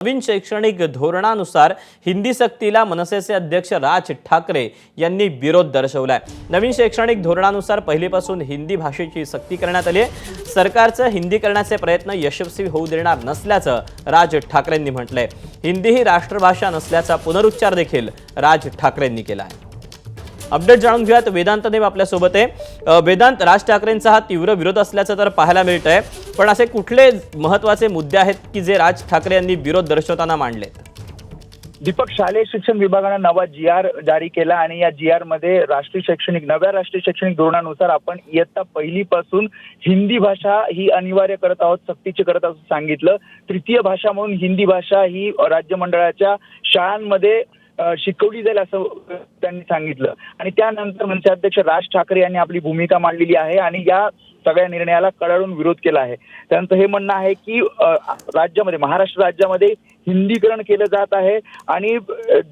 नवीन शैक्षणिक धोरणानुसार हिंदी सक्तीला मनसेचे अध्यक्ष राज ठाकरे यांनी विरोध दर्शवलाय। नवीन शैक्षणिक धोरणानुसार पहिलीपासून हिंदी भाषेची सक्ती करण्यात आली आहे। सरकारचे हिंदीकरणाचे प्रयत्न यशस्वी होऊ देणार नसल्याचं राज ठाकरेंनी म्हटलंय। हिंदी ही राष्ट्रभाषा नसल्याचा पुनरुच्चार देखील राज ठाकरेंनी केला आहे। अपडेट जाणून घेऊयात, वेदांत देव आपल्या सोबत आहे। वेदांत, राज ठाकरेंचा हा तीव्र विरोध असल्याचं तर पाहायला मिळतंय, पण असे कुठले महत्त्वाचे मुद्दे आहेत की जे राज ठाकरे यांनी विरोध दर्शवताना मांडलेत? दीपक, शालेय शिक्षण विभागानं नवा GR जारी केला आणि या GR मध्ये नव्या राष्ट्रीय शैक्षणिक धोरणानुसार आपण इयत्ता पहिलीपासून हिंदी भाषा ही अनिवार्य करत आहोत, सक्तीची करत आहोत सांगितलं। तृतीय भाषा म्हणून हिंदी भाषा ही राज्य मंडळाच्या शाळांमध्ये शिकवली जाईल असं त्यांनी सांगितलं। आणि त्यानंतर मनसे अध्यक्ष राज ठाकरे यांनी आपली भूमिका मांडलेली आहे आणि या सगळ्या निर्णयाला कडाडून विरोध केला आहे। त्यांचं हे म्हणणं आहे की महाराष्ट्र राज्यामध्ये हिंदीकरण केलं जात आहे आणि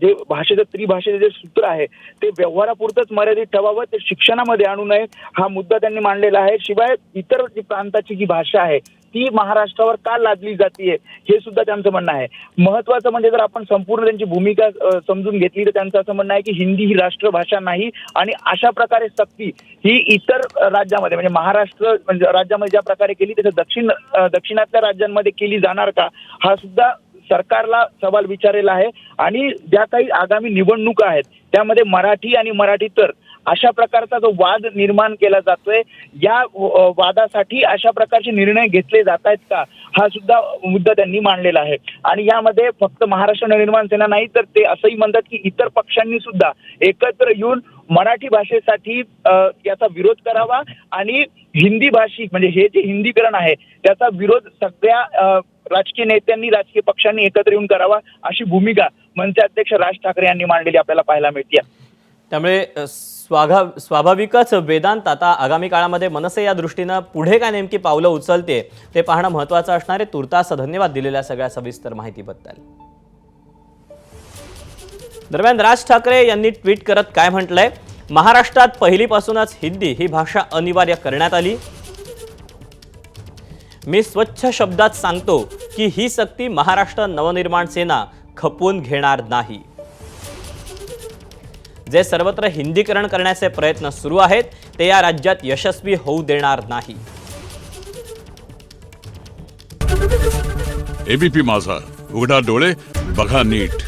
जे भाषेचं त्रिभाषेचं जे सूत्र आहे ते व्यवहारापुरतच मर्यादित ठेवावं, ते शिक्षणामध्ये आणू नये, हा मुद्दा त्यांनी मांडलेला आहे। शिवाय इतर प्रांताची जी भाषा आहे ती महाराष्ट्रावर का लादली जाते हे सुद्धा त्यांचं म्हणणं आहे। महत्वाचं म्हणजे जर आपण संपूर्ण त्यांची भूमिका समजून घेतली तर त्यांचं असं म्हणणं आहे की हिंदी ही राष्ट्रभाषा नाही आणि अशा प्रकारे सक्ती ही इतर राज्यामध्ये म्हणजे महाराष्ट्र राज्यामध्ये ज्या प्रकारे केली तसं दक्षिणातल्या राज्यांमध्ये केली जाणार का, हा सुद्धा सरकारला सवाल विचारलेला आहे। आणि ज्या काही आगामी निवडणुका आहेत त्यामध्ये मराठी आणि मराठीतर अशा प्रकारचा जो वाद निर्माण केला जातोय, या वादासाठी अशा प्रकारचे निर्णय घेतले जात आहेत का, हा सुद्धा मुद्दा त्यांनी मांडलेला आहे। आणि यामध्ये फक्त महाराष्ट्र नवनिर्माण सेना नाही तर ते असंही म्हणतात की इतर पक्षांनी सुद्धा एकत्र येऊन मराठी भाषेसाठी याचा विरोध करावा आणि हिंदी भाषिक म्हणजे हे जे हिंदीकरण आहे त्याचा विरोध सगळ्या राजकीय नेत्यांनी, राजकीय पक्षांनी एकत्र येऊन करावा, अशी भूमिका मनसे अध्यक्ष राज ठाकरे यांनी मांडलेली आपल्याला पाहायला मिळते। त्यामुळे स्वाभाविकच वेदांत, आता आगामी काळामध्ये मनसे या दृष्टीनं पुढे काय नेमकी पावलं उचलते ते पाहणं महत्त्वाचं असणार आहे। तुर्तास धन्यवाद दिलेल्या सगळ्या सविस्तर माहितीबद्दल। दरम्यान राज ठाकरे यांनी ट्विट करत काय म्हटलंय? महाराष्ट्रात पहिलीपासूनच हिंदी ही भाषा अनिवार्य करण्यात आली। मी स्वच्छ शब्दात सांगतो की ही सक्ती महाराष्ट्र नवनिर्माण सेना खपवून घेणार नाही। जे सर्वत्र हिंदीकरण करण्याचे प्रयत्न सुरू आहेत ते या राज्यात यशस्वी होऊ देणार नाही। ABP माझा, उघडा डोळे बघा नीट।